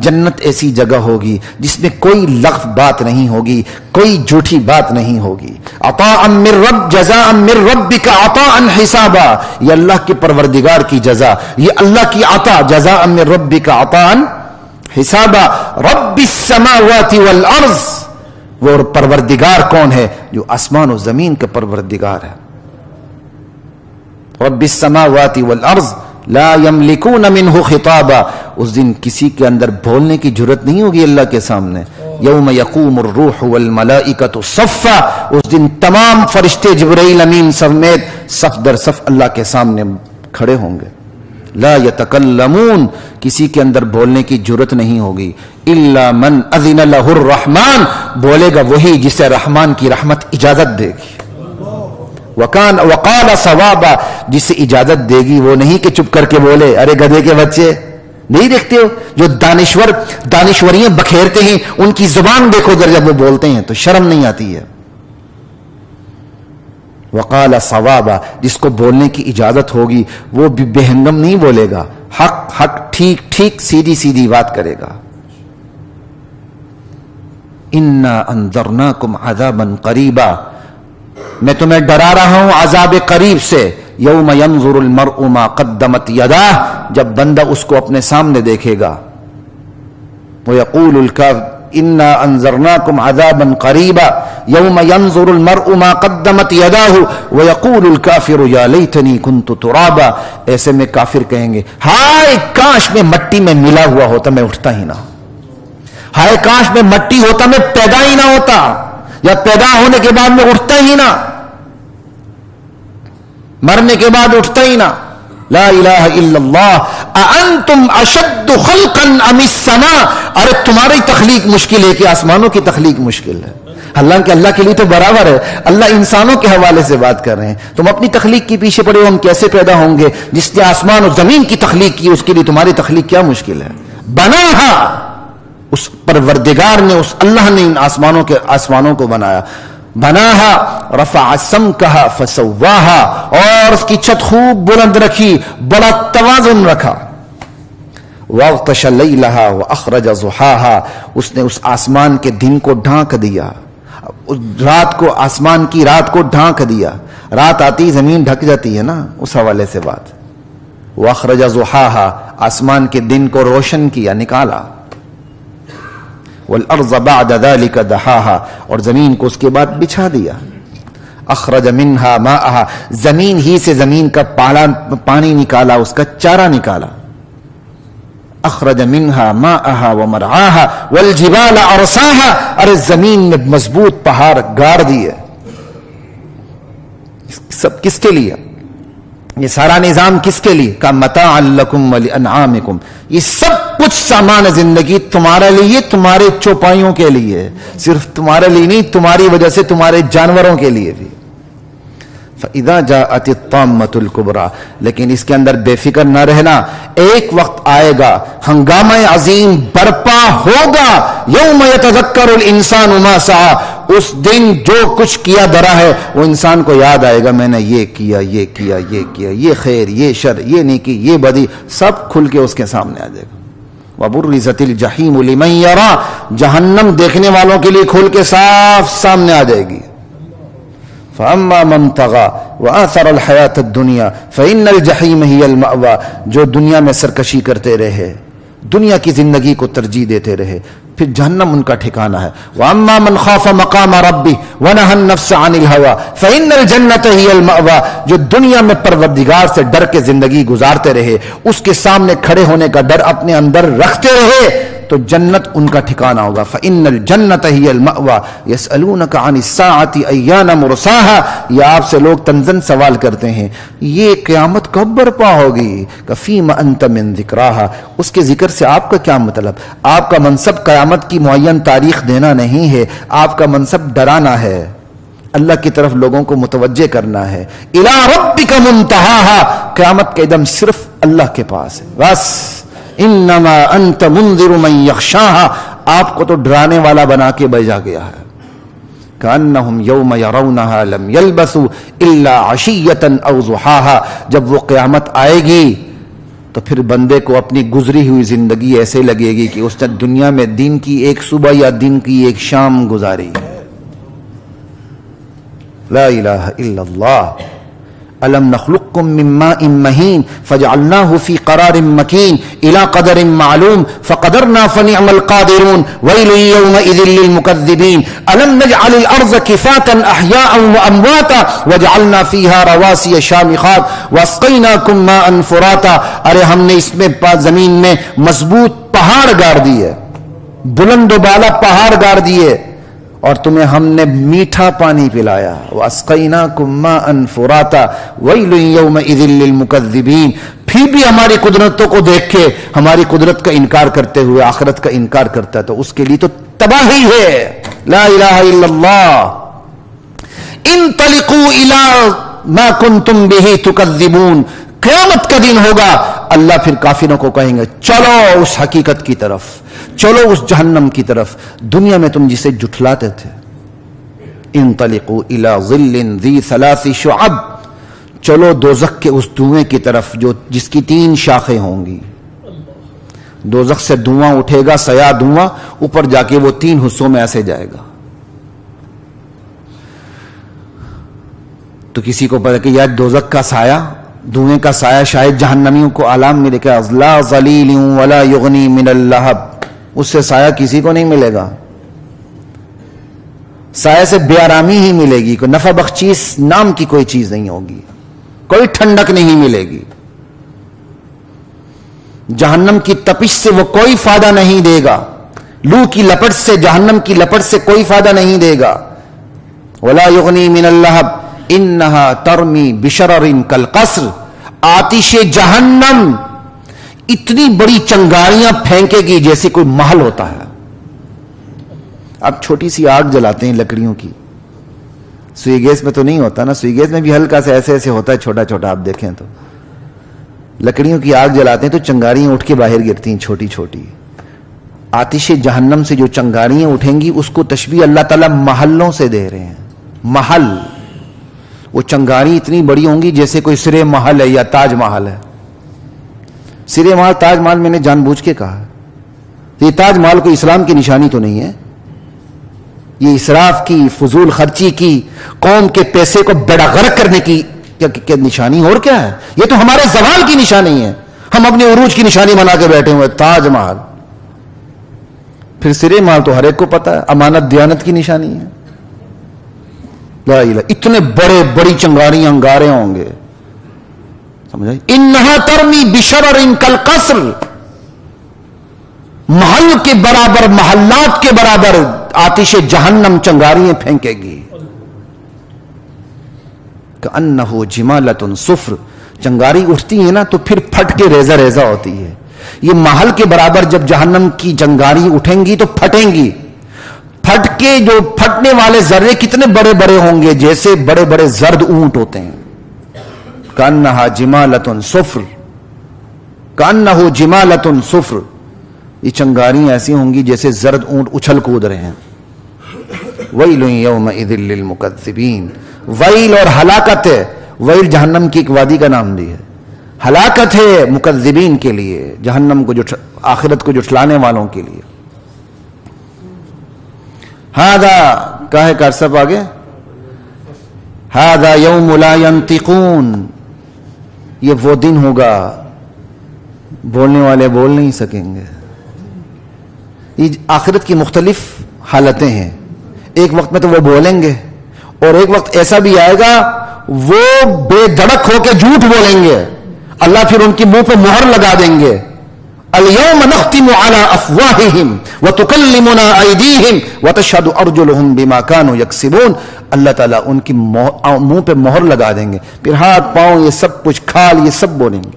جنت ایسی جگہ ہوگی جس میں کوئی لغو بات نہیں ہوگی، کوئی جھوٹی بات نہیں ہوگی. عطاء من رب، جزاء من ربك عطاء حسابا، یہ اللہ کے پروردگار کی جزا، یہ اللہ کی عطا. جزاء من ربك عطاء حسابا. رب السماوات والارض، وہ پروردگار کون ہے؟ جو آسمان و زمین کا پروردگار ہے. رب السماوات والارض لا یملکون منہ خطابا. اس دن کسی کے اندر بولنے کی جرت نہیں ہوگی اللہ کے سامنے. یوم یقوم الروح والملائکۃ صفا. اس دن تمام فرشتے جبرائیل امین سمیت صف در صف اللہ کے سامنے کھڑے ہوں گے. لا یتکلمون. کسی کے اندر بولنے کی جرت نہیں ہوگی. الا من اذن له الرحمن. بولے گا وہی جسے رحمان کی رحمت اجازت دے گی. وقال صوابا. جسے اجازت دے گی وہ نہیں کہ چپ کر کے بولے ارے گدھے کے بچے. نہیں دیکھتے ہو جو دانشوریاں بکھیرتے ہیں ان کی زبان دیکھو ذرا، جب وہ بولتے ہیں تو شرم نہیں آتی ہے. وقال صوابا. جس کو بولنے کی اجازت ہوگی وہ بھی بے ہنگم نہیں بولے گا، حق ٹھیک ٹھیک سیدھی سیدھی بات کرے گا. انا انذرناکم عذابا قریبا. میں تمہیں ڈرا رہا ہوں عذاب قریب سے. یوم ینظر المرء ما قدمت یداہ. جب بندہ اس کو اپنے سامنے دیکھے گا. ویقول الکافر انا انذرناکم عذابا قریبا یوم ینظر المرء ما قدمت یداہ ویقول الکافر یا لیتنی کنت ترابا. ایسے میں کافر کہیں گے ہائے کاش میں مٹی میں ملا ہوا ہوتا، میں اٹھتا ہی نہ. ہائے کاش میں مٹی ہوتا، میں پیدا ہی نہ ہوتا، یا پیدا ہونے کے بعد میں اٹھتا ہی نہ، مرنے کے بعد اٹھتا ہی نہ. لا الہ الا اللہ اانتم اشد خلقا ام السماء. ارے تمہاری تخلیق مشکل ہے کہ آسمانوں کی تخلیق مشکل ہے؟ حالانکہ اللہ کے لیے تو برابر ہے. اللہ انسانوں کے حوالے سے بات کر رہے ہیں. تم اپنی تخلیق کے پیچھے پڑے ہو ہم کیسے پیدا ہوں گے. جس نے آسمان اور زمین کی تخلیق کی اس کے لیے تمہاری تخلیق کیا مشکل ہے. بناہا. اس پروردگار نے، اس اللہ نے ان آسمانوں کو بنایا. بناہا رفع سمکہا فسواہا. اور اس کی چھت خوب بلند رکھی، بڑا توازن رکھا. واغطش لیلہا واخرج ضحاہا. اس نے اس آسمان کے دن کو ڈھانک دیا، رات کو، آسمان کی رات کو ڈھانک دیا. رات آتی زمین ڈھک جاتی ہے نا، اس حوالے سے بات. واخرج ضحاہا. آسمان کے دن کو روشن کیا، نکالا. والارض بعد ذلك دحاها. اور زمین کو اس کے بعد بچھا دیا. اخرج منها ماءها. زمین ہی سے زمین کا پانی نکالا، اس کا چارہ نکالا. اخرج منها ماءها ومرعاها والجبال ارساها. اور زمین میں مضبوط پہاڑ گاڑ دیے. سب کس کے لیے؟ یہ سارا نظام کس کے لیے؟ کا متاع لکم ولانعامکم. یہ سب کچھ سامان زندگی تمہارے لیے، تمہارے چوپایوں کے لیے، صرف تمہارے لیے نہیں، تمہاری وجہ سے تمہارے جانوروں کے لیے بھی. فَإِذَا جَاءَتِ الطَّامَّةُ الْكُبْرَى. لیکن اس کے اندر بے فکر نہ رہنا، ایک وقت آئے گا، ہنگامہ عظیم برپا ہوگا. یوم یتذکر الانسان ما سعی. اس دن جو کچھ کیا درا ہے وہ انسان کو یاد آئے گا. میں نے یہ کیا، یہ کیا، یہ کیا، یہ خیر، یہ شر، یہ نیکی، یہ بدی، سب کھل کے اس کے سامنے آ جائے گا. وَبُرِّزَتِ الْجَحِيمُ لِمَنْ يَرَى. جہنم دیکھنے والوں کے لیے کھل کے صاف سامنے آ جائے گی. فَأَمَّا مَنْ طَغَى وَآثَرَ الْحَيَاةَ الدُّنْيَا فَإِنَّ الْجَحِيمَ هِيَ الْمَأْوَى. جو دنیا میں سرکشی کرتے رہے، دنیا کی زندگی کو ترجیح دیتے رہے، پھر جہنم ان کا ٹھکانہ ہے. وَأَمَّا مَنْ خَافَ مَقَامَ رَبِّهِ وَنَهَى النَّفْسَ عَنِ الْهَوَى فَإِنَّ الْجَنَّةَ هِيَ الْمَأْوَى. جو دنیا میں پروردگار سے ڈر کے زندگی گزارتے رہے، اس کے سامنے کھڑے ہونے کا ڈر اپنے اندر رکھتے رہے، تو جنت ان کا ٹھکانہ ہوگا. فَإِنَّ الْجَنَّةَ هِيَ الْمَأْوَى. يَسْأَلُونَكَ عَنِ السَّاعَةِ أَيَّانَ مُرْسَاهَا. یہ آپ سے لوگ تنزن سوال کرتے ہیں یہ قیامت کب برپا ہوگی. فِيمَ أَنْتَ مِنْ ذِكْرَاهَا. اس کے ذکر سے آپ کا کیا مطلب؟ آپ کا منصب قیامت کی معین تاریخ دینا نہیں ہے، آپ کا منصب ڈرانا ہے، اللہ کی طرف لوگوں کو متوجہ کرنا ہے. إِلَىٰ رَبِّكَ مُنْتَهَاهَا. قیامت کا ایدم صرف اللہ کے پاس ہے بس. انما انت منذر من یخشاها. آپ کو تو ڈرانے والا بنا کے بھیجا گیا ہے. کأنہم یوم یرونہا لم یلبثوا الا عشیۃ او ضحاها. جب وہ قیامت آئے گی تو پھر بندے کو اپنی گزری ہوئی زندگی ایسے لگے گی کہ اس نے دنیا میں دن کی ایک صبح یا دن کی ایک شام گزاری. لا الہ الا اللہ. الم نخلقکم من ماء مہین فجعلناه فی قرار مکین الی قدر معلوم فقدرنا فنعم القادرون ویل یومئذ للمکذبین الم نجعل الارض کفاتا احیاء وامواتا وجعلنا فیہا رواسی شامخات واسقیناکم ماء فراتا. ارے ہم نے اس میں زمین میں مضبوط پہاڑ گاڑ دیے، بلند و بالا پہاڑ گاڑ دیے، اور تمہیں ہم نے میٹھا پانی پلایا. وَأَسْقَيْنَاكُمْ مَاءً فُرَاتًا وَيْلٌ يَوْمَئِذٍ لِّلْمُكَذِّبِينَ. پھر بھی ہماری قدرتوں کو دیکھ کے ہماری قدرت کا انکار کرتے ہوئے آخرت کا انکار کرتا ہے تو اس کے لیے تو تباہی ہے. لا الہ الا اللہ. انطلقوا الی ما کنتم بہ تکذبون. قیامت کا دن ہوگا، اللہ پھر کافروں کو کہیں گے چلو اس حقیقت کی طرف، چلو اس جہنم کی طرف، دنیا میں تم جسے جھٹلاتے تھے. انطلقوا الی ظل ذی ثلاث شعب. چلو دوزخ کے اس دھوئیں کی طرف جس کی 3 شاخیں ہوں گی. دوزخ سے دھواں اٹھے گا، سیاہ دھواں، اوپر جا کے وہ 3 حصوں میں ایسے جائے گا. تو کسی کو پتا کہ یار دوزخ کا سایہ، دھوئیں کا سایہ شاید جہنمیوں کو علام ملے گا، لا ظلیل ولا یغنی من اللہب. اس سے سایہ کسی کو نہیں ملے گا، سایہ سے بے آرامی ہی ملے گی، کوئی نفع بخشیس نام کی کوئی چیز نہیں ہوگی، کوئی ٹھنڈک نہیں ملے گی. جہنم کی تپش سے وہ کوئی فائدہ نہیں دے گا، لو کی لپٹ سے، جہنم کی لپٹ سے کوئی فائدہ نہیں دے گا. ولا یغنی من اللہب انہا ترمی بشرر کالقصر. آتش جہنم اتنی بڑی چنگاریاں پھینکے گی جیسے کوئی محل ہوتا ہے. اب چھوٹی سی آگ جلاتے ہیں لکڑیوں کی، سوئی گیس میں تو نہیں ہوتا نا، سوئی گیس میں بھی ہلکا سے ایسے ایسے ہوتا ہے چھوٹا چھوٹا. آپ دیکھیں تو لکڑیوں کی آگ جلاتے ہیں تو چنگاریاں اٹھ کے باہر گرتی ہیں چھوٹی چھوٹی. آتش جہنم سے جو چنگاریاں اٹھیں گی اس کو تشبیہ اللہ تعالیٰ محلوں سے دے رہے ہیں. محل، وہ چنگاری اتنی بڑی ہوں گی جیسے کوئی سرے محل ہے یا تاج محل ہے. سرے محل، تاج محل میں نے جان بوجھ کے کہا. یہ تاج محل کوئی اسلام کی نشانی تو نہیں ہے، یہ اسراف کی، فضول خرچی کی، قوم کے پیسے کو بیڑا غرق کرنے کی کیا نشانی اور کیا ہے؟ یہ تو ہمارے زوال کی نشانی ہے. ہم اپنے عروج کی نشانی بنا کے بیٹھے ہوئے تاج محل. پھر سرے محل تو ہر ایک کو پتا ہے امانت دیانت کی نشانی ہے. لا الہ، اتنے بڑے بڑی چنگاریاں انگارے ہوں گے، سمجھ آئی؟ انہا ترمی بشرر کالقصر. محل کے برابر، محلات کے برابر آتش جہنم چنگاریاں پھینکے گی. کأنہ جمالۃ صفر. چنگاری اٹھتی ہے نا تو پھر پھٹ کے ریزہ ریزہ ہوتی ہے. یہ محل کے برابر جب جہنم کی چنگاری اٹھیں گی تو پھٹیں گی. پھٹ کے جو پھٹنے والے ذرے کتنے بڑے بڑے ہوں گے، جیسے بڑے بڑے زرد اونٹ ہوتے ہیں. کأنہا جمالۃ صفر، کأنہ جمالۃ صفر. یہ چنگاریاں ایسی ہوں گی جیسے زرد اونٹ اچھل کود رہے ہیں. ویل یومئذ للمکذبین. ویل اور ہلاکت ہے. ویل جہنم کی ایک وادی کا نام دی ہے. ہلاکت ہے مکذبین کے لیے، جہنم کو آخرت کو جھٹلانے والوں کے لیے. ہذا کہے کر سب آگے، ہذا یوم لا ینطقون. یہ وہ دن ہوگا بولنے والے بول نہیں سکیں گے. یہ آخرت کی مختلف حالتیں ہیں. ایک وقت میں تو وہ بولیں گے، اور ایک وقت ایسا بھی آئے گا وہ بے دھڑک ہو کے جھوٹ بولیں گے. اللہ پھر ان کی منہ پہ مہر لگا دیں گے. اليوم نختم على افواههم وتكلمنا ايديهم وتشهد ارجلهم بما كانوا يكسبون. اللہ تعالیٰ ان کی منہ پہ مہر لگا دیں گے، پھر ہاتھ پاؤں یہ سب کچھ کھال یہ سب بولیں گے.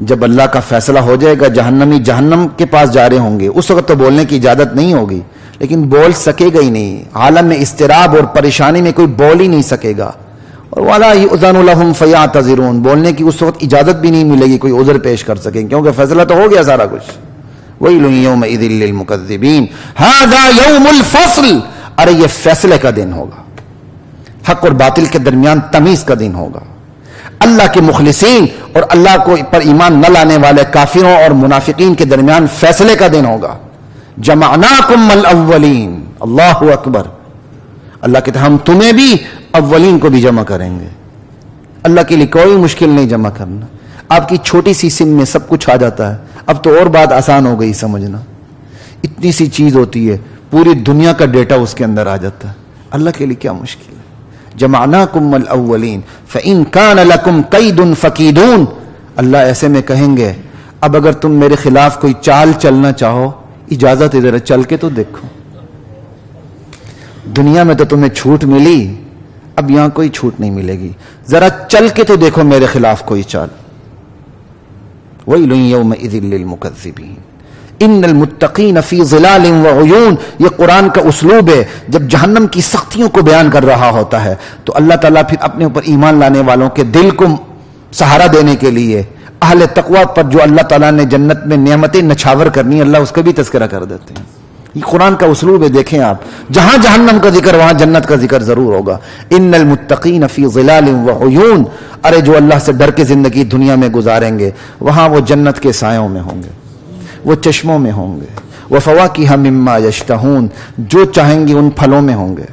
جب اللہ کا فیصلہ ہو جائے گا جہنمی جہنم کے پاس جا رہے ہوں گے، اس وقت تو بولنے کی اجازت نہیں ہوگی، لیکن بول سکے گا ہی نہیں. عالم میں اضطراب اور پریشانی میں کوئی بول ہی نہیں سکے گا. اور وَلَا يُؤْذَنُ لَهُمْ فَيَعْتَذِرُونَ. بولنے کی اس وقت اجازت بھی نہیں ملے گی، کوئی عذر پیش کر سکیں کیونکہ فیصلہ تو ہو گیا سارا کچھ. وَيْلٌ يَوْمَئِذٍ لِّلْمُكَذِّبِينَ هَذَا يَوْمُ الْفَصْلِ. ارے یہ فیصلے کا دن ہوگا، حق اور باطل کے درمیان تمیز کا دن ہوگا. اللہ کے مخلصین اور اللہ کو پر ایمان نہ لانے والے کافروں اور منافقین کے درمیان فیصلے کا دن ہوگا. جمعناکم الاولین. اللہ اکبر. اللہ کہتے ہیں ہم تمہیں بھی اولین کو بھی جمع کریں گے. اللہ کے لیے کوئی مشکل نہیں جمع کرنا. آپ کی چھوٹی سی سم میں سب کچھ آ جاتا ہے. اب تو اور بات آسان ہو گئی سمجھنا. اتنی سی چیز ہوتی ہے, پوری دنیا کا ڈیٹا اس کے اندر آ جاتا ہے. اللہ کے لیے کیا مشکل ہے. جمعناکم الاولین فإن کان لکم قید فکیدون. اللہ ایسے میں کہیں گے اب اگر تم میرے خلاف کوئی چال چلنا چاہو, اجازت ہے, ذرا چل کے تو دیکھو. دنیا میں تو تمہیں چھوٹ ملی, اب یہاں کوئی چھوٹ نہیں ملے گی. ذرا چل کے تو دیکھو میرے خلاف کوئی چال. ویل یومئذ للمکذبین ان المتقین فی ظلال وعیون. یہ قرآن کا اسلوب ہے. جب جہنم کی سختیوں کو بیان کر رہا ہوتا ہے تو اللہ تعالیٰ پھر اپنے اوپر ایمان لانے والوں کے دل کو سہارا دینے کے لیے اہل تقوی پر جو اللہ تعالیٰ نے جنت میں نعمتیں نچھاور کرنی, اللہ اس کا بھی تذکرہ کر دیتے ہیں. یہ قرآن کا اسلوب ہے. دیکھیں آپ, جہاں جہنم کا ذکر وہاں جنت کا ذکر ضرور ہوگا. ان المتقین فی ظلال وعیون. ارے جو اللہ سے ڈر کے زندگی دنیا میں گزاریں گے وہاں وہ جنت کے سایوں میں ہوں گے, وہ چشموں میں ہوں گے. وفواکہ مما یشتہون. جو چاہیں گے ان پھلوں میں ہوں گے.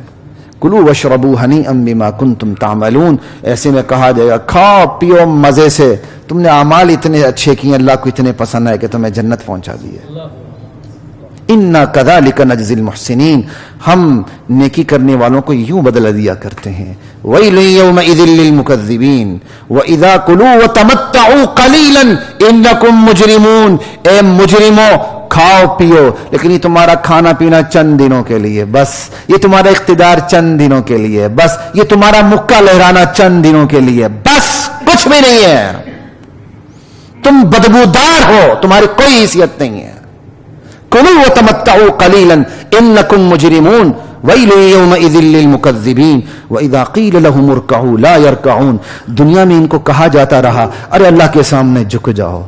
کلوا واشربوا ہنیئا بما کنتم تعملون. ایسے میں کہا جائے گا کھاؤ پیو مزے سے, تم نے اعمال اتنے اچھے کیے, اللہ کو اتنے پسند آئے کہ تمہیں جنت پہنچا دی ہے. انا کذالک نجزی المحسنین. ہم نیکی کرنے والوں کو یوں بدلہ دیا کرتے ہیں. ویل یومئذ للمکذبین واذا کلوا وتمتعوا قلیلا انکم مجرمون. اے مجرموں, کھاؤ پیو لیکن یہ تمہارا کھانا پینا چند دنوں کے لیے بس. یہ تمہارا اقتدار چند دنوں کے لیے بس. یہ تمہارا مکہ لہرانا چند دنوں کے لیے بس, کچھ بھی نہیں ہے. تم بدبودار ہو, تمہاری کوئی حیثیت نہیں ہے. کلوا وتمتعوا قلیلا انکم مجرمون. ویل یومئذ للمکذبین واذا قیل لهم ارکعوا لا یرکعون. دنیا میں ان کو کہا جاتا رہا ارے اللہ کے سامنے جھک جاؤ.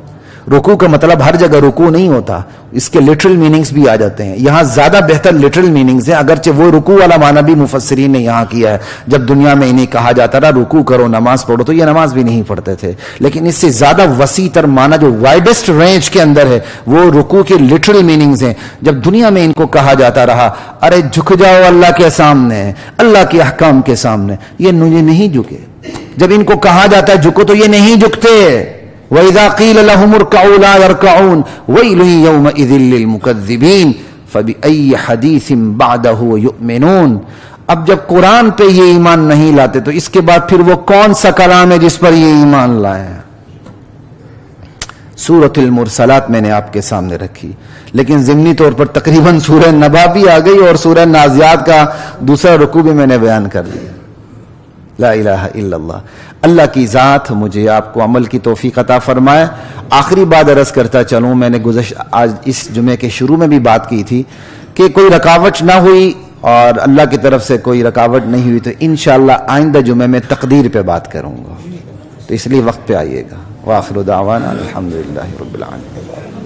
رکوع کا مطلب ہر جگہ رکوع نہیں ہوتا, اس کے لٹرل میننگز بھی آ جاتے ہیں. یہاں زیادہ بہتر لٹرل میننگز ہیں, اگرچہ وہ رکوع والا معنی بھی مفسرین نے یہاں کیا ہے. جب دنیا میں انہیں کہا جاتا رہا رکوع کرو نماز پڑھو تو یہ نماز بھی نہیں پڑھتے تھے, لیکن اس سے زیادہ وسیع تر معنی جو وائڈسٹ رینج کے اندر ہے وہ رکوع کے لٹرل میننگز ہیں. جب دنیا میں ان کو کہا جاتا رہا ارے جھک جاؤ اللہ کے سامنے, اللہ کے احکام کے سامنے, یہ نہیں جھکے. جب ان کو کہا جاتا ہے جھکو تو یہ نہیں جھکتے. وَإِذَا قِيلَ لَهُمُ ارْكَعُوا لَا يَرْكَعُونَ وَيْلٌ يَوْمَئِذٍ لِّلْمُكَذِّبِينَ فَبِأَيِّ حَدِيثٍ بَعْدَهُ يُؤْمِنُونَ. اب جب قرآن پہ یہ ایمان نہیں لاتے تو اس کے بعد پھر وہ کون سا کلام ہے جس پر یہ ایمان لائے. سورۃ المرسلات میں نے آپ کے سامنے رکھی, لیکن ضمنی طور پر تقریباً سورہ نبا بھی آ گئی اور سورہ نازعات کا دوسرا رکوع بھی میں نے بیان کر دیا. لا الہ الا اللہ. اللہ کی ذات مجھے آپ کو عمل کی توفیق عطا فرمائے. آخری بات عرض کرتا چلوں, میں نے آج اس جمعے کے شروع میں بھی بات کی تھی کہ کوئی رکاوٹ نہ ہوئی اور اللہ کی طرف سے کوئی رکاوٹ نہیں ہوئی تو انشاءاللہ آئندہ جمعے میں تقدیر پہ بات کروں گا, تو اس لیے وقت پہ آئیے گا. وآخر دعوانا الحمدللہ رب العالمین.